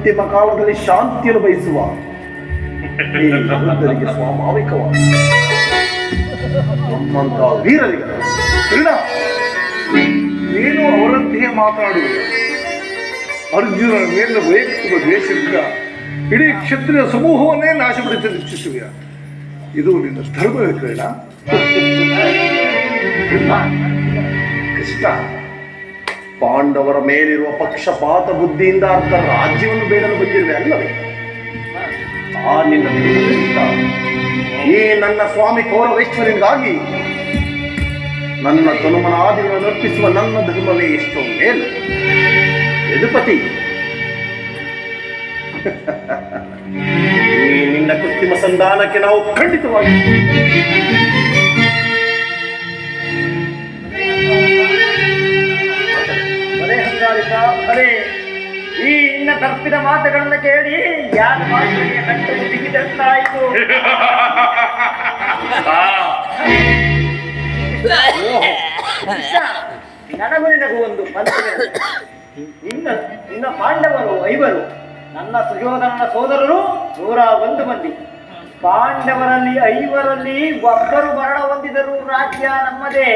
ಅಂತಿಮ ಕಾಲದಲ್ಲಿ ಶಾಂತಿಯನ್ನು ಬಯಸುವ ಈ ವೃದ್ಧರಿಗೆ ಸ್ವಾಭಾವಿಕವಾದ ನಮ್ಮಂತ ವೀರರಿಗೆ ಕ್ರೀಡ ನೀನು ಅವರಂತೆಯೇ ಮಾತನಾಡುವುದು. ಅರ್ಜುನ ಮೇಲಿನ ವೈಯಕ್ತಿಕ ದ್ವೇಷದಿಂದ ಇಡೀ ಕ್ಷತ್ರಿಯ ಸಮೂಹವನ್ನೇ ನಾಶಪಡಿಸಲು ಇಚ್ಛಿಸುವ. ಇದು ನಿನ್ನ ಧರ್ಮವೇ ಕ್ರೀಡ? ಕೃಷ್ಣ, ಪಾಂಡವರ ಮೇಲಿರುವ ಪಕ್ಷಪಾತ ಬುದ್ಧಿಯಿಂದ ಅರ್ಥ ರಾಜ್ಯವನ್ನು ಬೇಡಲು ಬಂದಿರುವೆ ಅಲ್ಲವೇ? ಆ ನಿನ್ನ ಈ ನನ್ನ ಸ್ವಾಮಿ ಕೌರವೇಶ್ವರನಿಗಾಗಿ ನನ್ನ ತನುಮನಾದಿಗಳನ್ನು ಅರ್ಪಿಸುವ ನನ್ನ ಧರ್ಮವೇ ಎಷ್ಟೋ ಮೇಲು. ಯದುಪತಿ, ಈ ನಿನ್ನ ಕೃತ್ರಿಮ ಸಂಧಾನಕ್ಕೆ ನಾವು ಖಂಡಿತವಾಗಿ ಈ ಇನ್ನ ತಪ್ಪಿದ ಮಾತುಗಳನ್ನ ಕೇಳಿ ಯಾರ ಮಾತಿಗೆ ಕಟ್ಟು ಬಿಗಿದಂತಾಯಿತು. ನನಗೂ ನಿನಗೂ ಒಂದು ಮನಸ್ಸಿನ ಇನ್ನ ಪಾಂಡವರು 5 ನನ್ನ ಸುಯೋಧನನ ಸೋದರರು 101 ಮಂದಿ. ಪಾಂಡವರಲ್ಲಿ 5ರಲ್ಲಿ ಒಬ್ಬರು ಮರಣ ಹೊಂದಿದರು, ರಾಜ್ಯ ನಮ್ಮದೇ.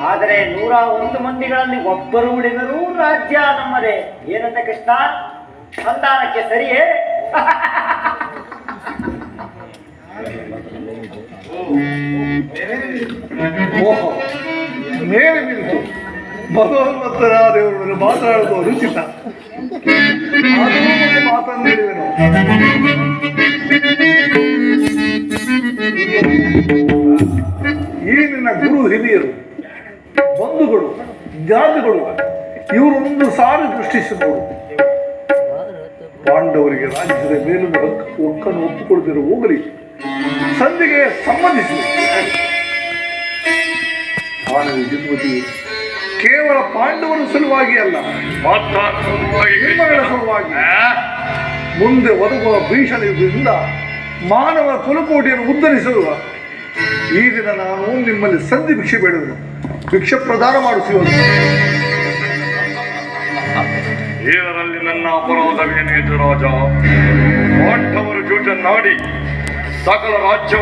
ಆದರೆ 101 ಮಂದಿಗಳಲ್ಲಿ ಒಬ್ಬರು ಉಳಿದರೂ ರಾಜ್ಯ ನಮ್ಮದೇ. ಏನಂತ ಕೃಷ್ಣ, ಸಂಧಾನಕ್ಕೆ ಸರಿಯೇ? ಓಹೋ, ಮೇಲೆ ನಿಂತು ಭಗವಂತರಾದೇವರು ಮಾತನಾಡುವುದು ರುಚಿತ. ಮಾತನಾಡುವೆನು. ಈ ನಿನ್ನ ಗುರು ಹಿರಿಯರು, ಬಂಧುಗಳು, ಜಾತಿಗಳು ಇವರೊಂದು ಸಾರಿ ದೃಷ್ಟಿಸಿದರು. ಪಾಂಡವರಿಗೆ ರಾಜ್ಯದ ಮೇಲಿನ ಒಕ್ಕನ್ನು ಒಪ್ಪಿಕೊಳ್ಳದಿರು ಹೋಗಲಿ, ಸಂಧಿಗೆ ಸಂಬಂಧಿಸಿ ಯದುಪತಿ ಕೇವಲ ಪಾಂಡವರ ಸಲುವಾಗಿ ಅಲ್ಲ, ನಿಮ್ಮಗಳ ಸಲುವಾಗಿ ಮುಂದೆ ಒದಗುವ ಭೀಷಣದಿಂದ ಮಾನವ ಕುಲಕೋಟಿಯನ್ನು ಉದ್ಧರಿಸಲು ಈ ದಿನ ನಾನು ನಿಮ್ಮಲ್ಲಿ ಸಂಧಿ ಭಿಕ್ಷೆ ಬೇಡುವೆನು. ಭಿಕ್ಷೆ ಪ್ರದಾನ ಮಾಡಿಸುವುದು. ಇದರಲ್ಲಿ ನನ್ನ ಅಪರಾಧವೇನಿದೆ ರಾಜ? ಪಾಂಡವರು ಜೂಜನ್ನಾಡಿ ಸಕಲ ರಾಜ್ಯ